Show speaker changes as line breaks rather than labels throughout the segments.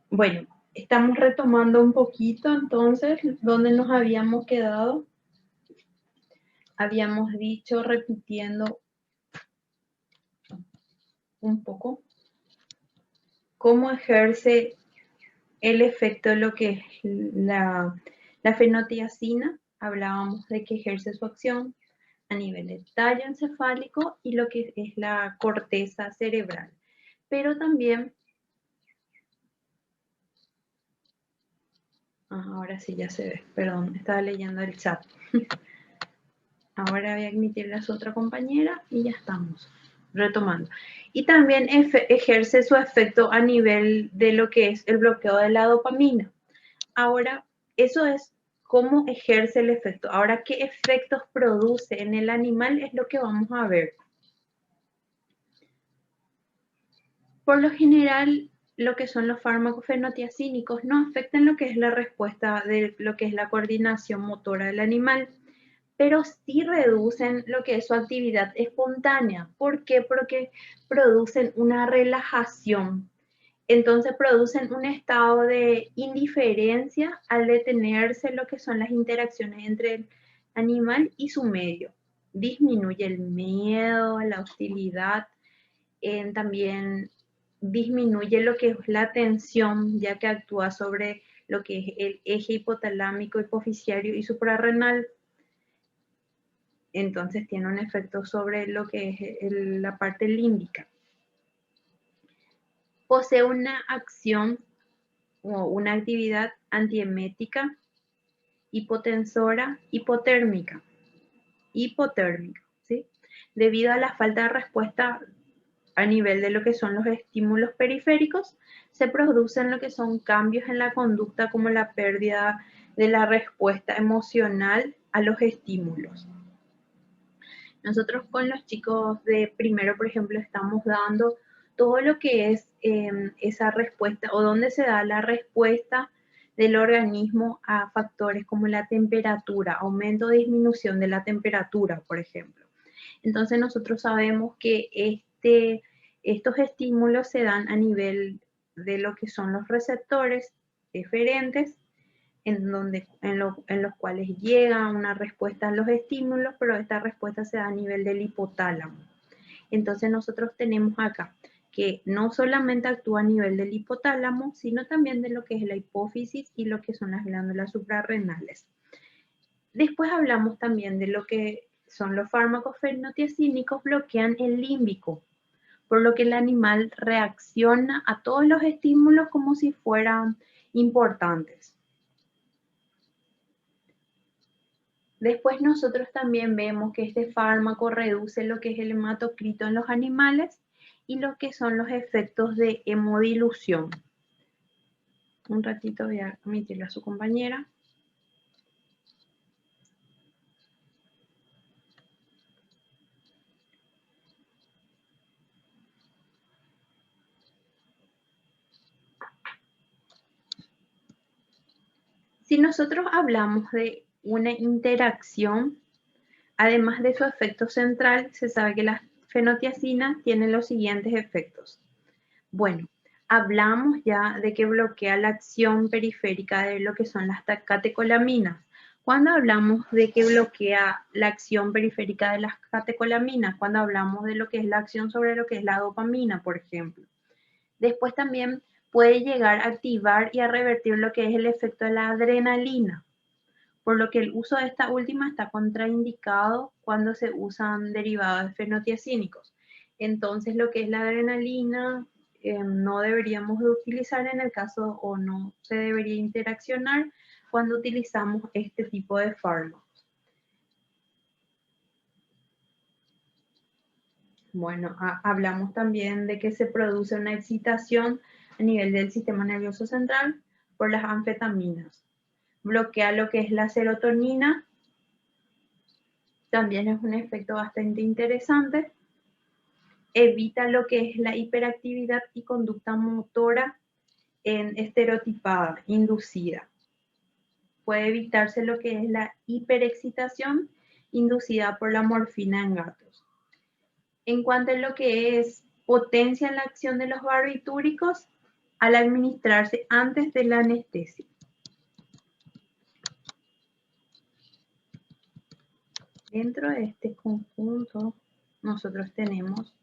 Bueno, estamos retomando un poquito entonces donde nos habíamos quedado. Habíamos dicho, repitiendo un poco, cómo ejerce el efecto de lo que es la fenotiacina. Hablábamos de que ejerce su acción a nivel de tallo encefálico y lo que es la corteza cerebral. Pero también, ahora sí ya se ve, perdón, estaba leyendo el chat. Ahora voy a admitir a su otra compañera y ya estamos retomando. Y también ejerce su efecto a nivel de lo que es el bloqueo de la dopamina. Ahora, eso es cómo ejerce el efecto. Ahora, ¿qué efectos produce en el animal? Es lo que vamos a ver. Por lo general, lo que son los fármacos fenotiacínicos no afectan lo que es la respuesta de lo que es la coordinación motora del animal, pero sí reducen lo que es su actividad espontánea. ¿Por qué? Porque producen una relajación. Entonces producen un estado de indiferencia al detenerse lo que son las interacciones entre el animal y su medio. Disminuye el miedo, la hostilidad, también disminuye lo que es la tensión, ya que actúa sobre lo que es el eje hipotalámico, hipofisiario y suprarrenal. Entonces tiene un efecto sobre lo que es la parte límbica. Posee una acción o una actividad antiemética, hipotensora, hipotérmica, ¿sí? Debido a la falta de respuesta a nivel de lo que son los estímulos periféricos, se producen lo que son cambios en la conducta como la pérdida de la respuesta emocional a los estímulos. Nosotros con los chicos de primero, por ejemplo, estamos dando todo lo que es esa respuesta o dónde se da la respuesta del organismo a factores como la temperatura, aumento o disminución de la temperatura, por ejemplo. Entonces nosotros sabemos que estos estímulos se dan a nivel de lo que son los receptores eferentes en los cuales llega una respuesta a los estímulos, pero esta respuesta se da a nivel del hipotálamo. Entonces nosotros tenemos acá que no solamente actúa a nivel del hipotálamo, sino también de lo que es la hipófisis y lo que son las glándulas suprarrenales. Después hablamos también de lo que son los fármacos fenotiacínicos, bloquean el límbico, por lo que el animal reacciona a todos los estímulos como si fueran importantes. Después nosotros también vemos que este fármaco reduce lo que es el hematocrito en los animales y lo que son los efectos de hemodilución. Un ratito voy a omitirle a su compañera. Si nosotros hablamos de una interacción, además de su efecto central, se sabe que la fenotiacina tiene los siguientes efectos. Bueno, hablamos ya de que bloquea la acción periférica de lo que son las catecolaminas. Cuando hablamos de que bloquea la acción periférica de las catecolaminas, cuando hablamos de lo que es la acción sobre lo que es la dopamina, por ejemplo. Después también puede llegar a activar y a revertir lo que es el efecto de la adrenalina, por lo que el uso de esta última está contraindicado cuando se usan derivados fenotiacínicos. Entonces, lo que es la adrenalina no deberíamos de utilizar en el caso o no se debería interaccionar cuando utilizamos este tipo de fármacos. Bueno, hablamos también de que se produce una excitación a nivel del sistema nervioso central por las anfetaminas. Bloquea lo que es la serotonina, también es un efecto bastante interesante. Evita lo que es la hiperactividad y conducta motora estereotipada, inducida. Puede evitarse lo que es la hiperexcitación inducida por la morfina en gatos. En cuanto a lo que es potencia en la acción de los barbitúricos, al administrarse antes de la anestesia. Dentro de este conjunto nosotros tenemos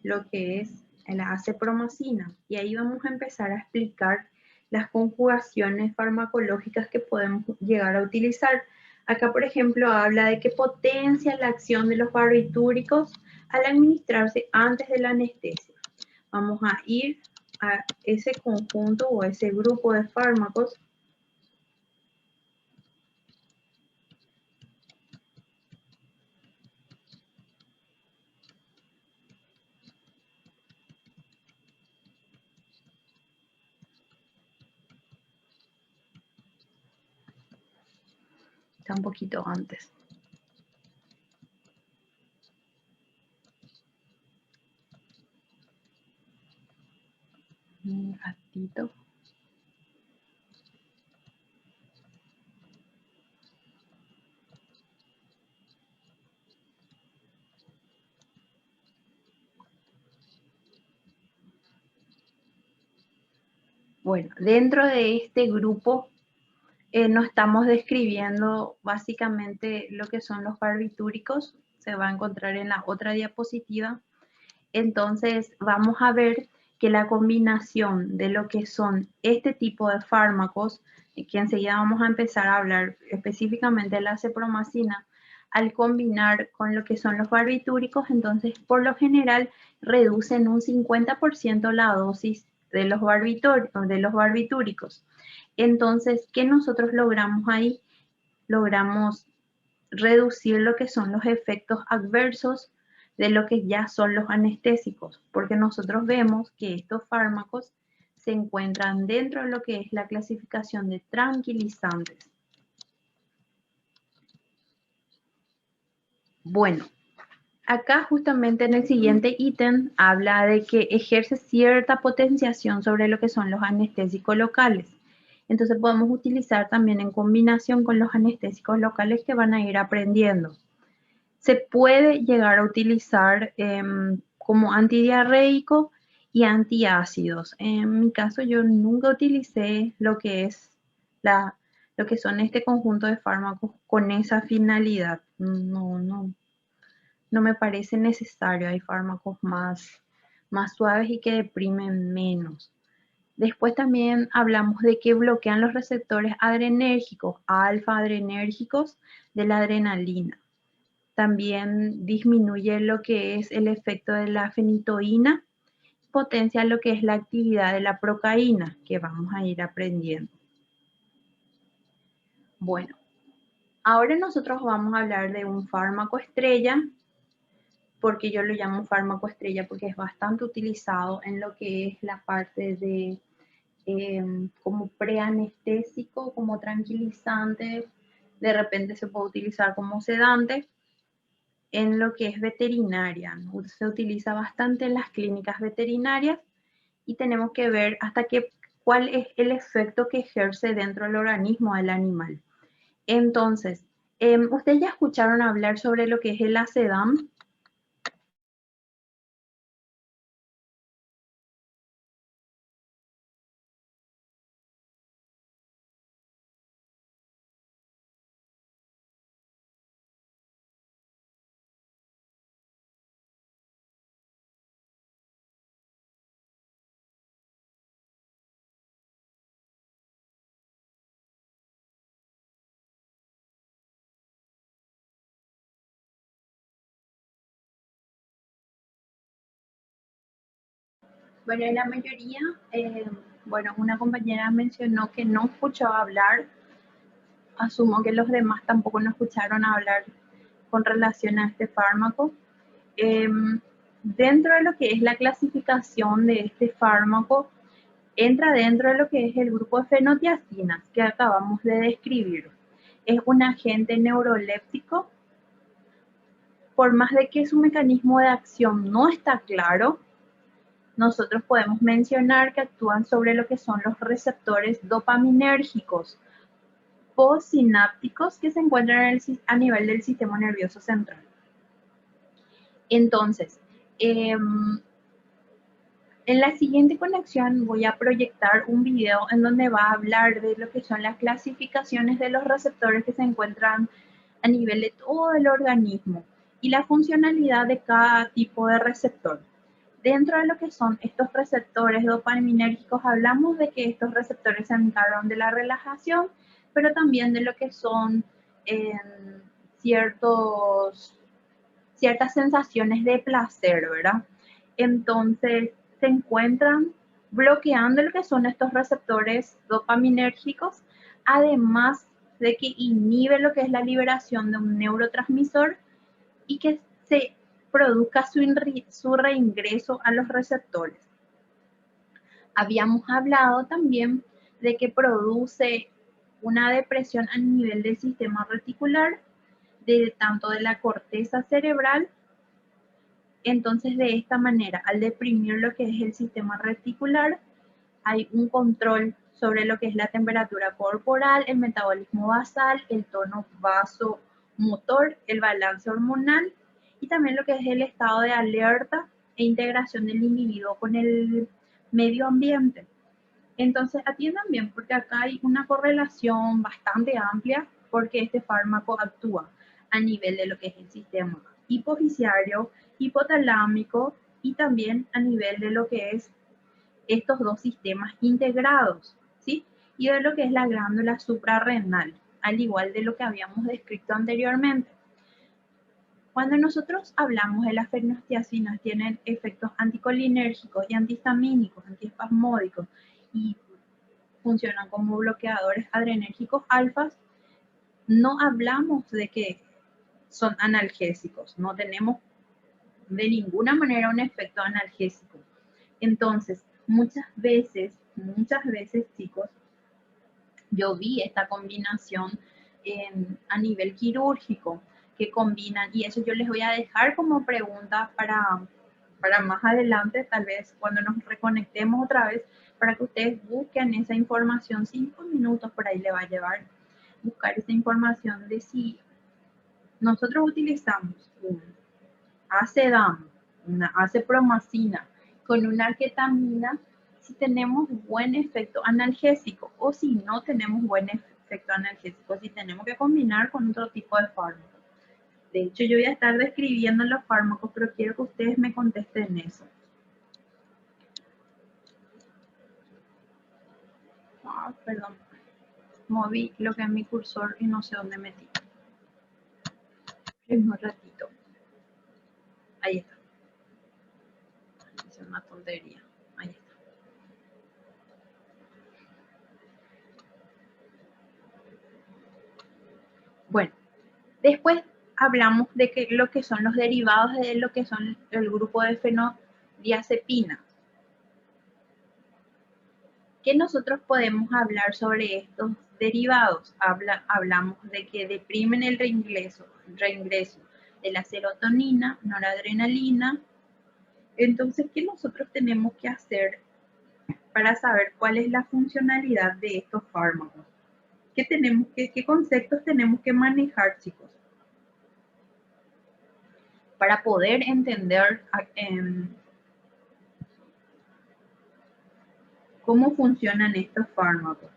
lo que es la acepromacina y ahí vamos a empezar a explicar las conjugaciones farmacológicas que podemos llegar a utilizar. Acá, por ejemplo, habla de que potencia la acción de los barbitúricos al administrarse antes de la anestesia. Vamos a ir a ese conjunto o ese grupo de fármacos. Está un poquito antes. Un ratito. Bueno, dentro de este grupo nos estamos describiendo básicamente lo que son los barbitúricos. Se va a encontrar en la otra diapositiva. Entonces vamos a ver que la combinación de lo que son este tipo de fármacos, que enseguida vamos a empezar a hablar específicamente de la acepromacina, al combinar con lo que son los barbitúricos, entonces por lo general reducen un 50% la dosis de los barbitúricos. Entonces, ¿qué nosotros logramos ahí? Logramos reducir lo que son los efectos adversos de lo que ya son los anestésicos, porque nosotros vemos que estos fármacos se encuentran dentro de lo que es la clasificación de tranquilizantes. Bueno, acá justamente en el siguiente ítem habla de que ejerce cierta potenciación sobre lo que son los anestésicos locales. Entonces podemos utilizar también en combinación con los anestésicos locales que van a ir aprendiendo. Se puede llegar a utilizar como antidiarreico y antiácidos. En mi caso yo nunca utilicé lo que es lo que son este conjunto de fármacos con esa finalidad. No me parece necesario. Hay fármacos más suaves y que deprimen menos. Después también hablamos de que bloquean los receptores adrenérgicos, alfa-adrenérgicos de la adrenalina. También disminuye lo que es el efecto de la fenitoína, potencia lo que es la actividad de la procaína, que vamos a ir aprendiendo. Bueno, ahora nosotros vamos a hablar de un fármaco estrella, porque yo lo llamo fármaco estrella porque es bastante utilizado en lo que es la parte de como preanestésico, como tranquilizante, de repente se puede utilizar como sedante. En lo que es veterinaria, ¿no? Se utiliza bastante en las clínicas veterinarias y tenemos que ver cuál es el efecto que ejerce dentro del organismo del animal. Entonces, ¿ustedes ya escucharon hablar sobre lo que es el Acedam? Bueno, la mayoría, bueno, una compañera mencionó que no escuchó hablar, asumo que los demás tampoco no escucharon hablar con relación a este fármaco. Dentro de lo que es la clasificación de este fármaco, entra dentro de lo que es el grupo de fenotiacinas que acabamos de describir. Es un agente neuroléptico. Por más de que su mecanismo de acción no está claro, nosotros podemos mencionar que actúan sobre lo que son los receptores dopaminérgicos postsinápticos que se encuentran a nivel del sistema nervioso central. Entonces, En la siguiente conexión voy a proyectar un video en donde va a hablar de lo que son las clasificaciones de los receptores que se encuentran a nivel de todo el organismo y la funcionalidad de cada tipo de receptor. Dentro de lo que son estos receptores dopaminérgicos, hablamos de que estos receptores se encargan de la relajación, pero también de lo que son ciertas sensaciones de placer, ¿verdad? Entonces, se encuentran bloqueando lo que son estos receptores dopaminérgicos, además de que inhibe lo que es la liberación de un neurotransmisor y que se produzca su reingreso a los receptores. Habíamos hablado también de que produce una depresión a nivel del sistema reticular, tanto de la corteza cerebral. Entonces, de esta manera, al deprimir lo que es el sistema reticular, hay un control sobre lo que es la temperatura corporal, el metabolismo basal, el tono vasomotor, el balance hormonal y también lo que es el estado de alerta e integración del individuo con el medio ambiente. Entonces, atiendan bien porque acá hay una correlación bastante amplia porque este fármaco actúa a nivel de lo que es el sistema hipofisiario, hipotalámico y también a nivel de lo que es estos dos sistemas integrados, ¿sí? Y de lo que es la glándula suprarrenal, al igual de lo que habíamos descrito anteriormente. Cuando nosotros hablamos de las fenotiacinas, tienen efectos anticolinérgicos y antihistamínicos, antiespasmódicos y funcionan como bloqueadores adrenérgicos alfas, no hablamos de que son analgésicos, no tenemos de ninguna manera un efecto analgésico. Entonces, muchas veces, chicos, yo vi esta combinación a nivel quirúrgico que combinan, y eso yo les voy a dejar como pregunta para más adelante, tal vez cuando nos reconectemos otra vez, para que ustedes busquen esa información. 5 minutos por ahí le va a llevar buscar esa información de si nosotros utilizamos un acedam, una acepromacina con una ketamina, si tenemos buen efecto analgésico o si no tenemos buen efecto analgésico, si tenemos que combinar con otro tipo de fármaco. De hecho, yo voy a estar describiendo los fármacos, pero quiero que ustedes me contesten eso. Perdón, moví lo que es mi cursor y no sé dónde metí. Un ratito. Ahí está. Es una tontería. Ahí está. Bueno, después hablamos de que lo que son los derivados de lo que son el grupo de fenodiazepina. ¿Qué nosotros podemos hablar sobre estos derivados? Hablamos de que deprimen el reingreso de la serotonina, noradrenalina. Entonces, ¿qué nosotros tenemos que hacer para saber cuál es la funcionalidad de estos fármacos? ¿Qué conceptos tenemos que manejar, chicos? Para poder entender cómo funcionan estos fármacos.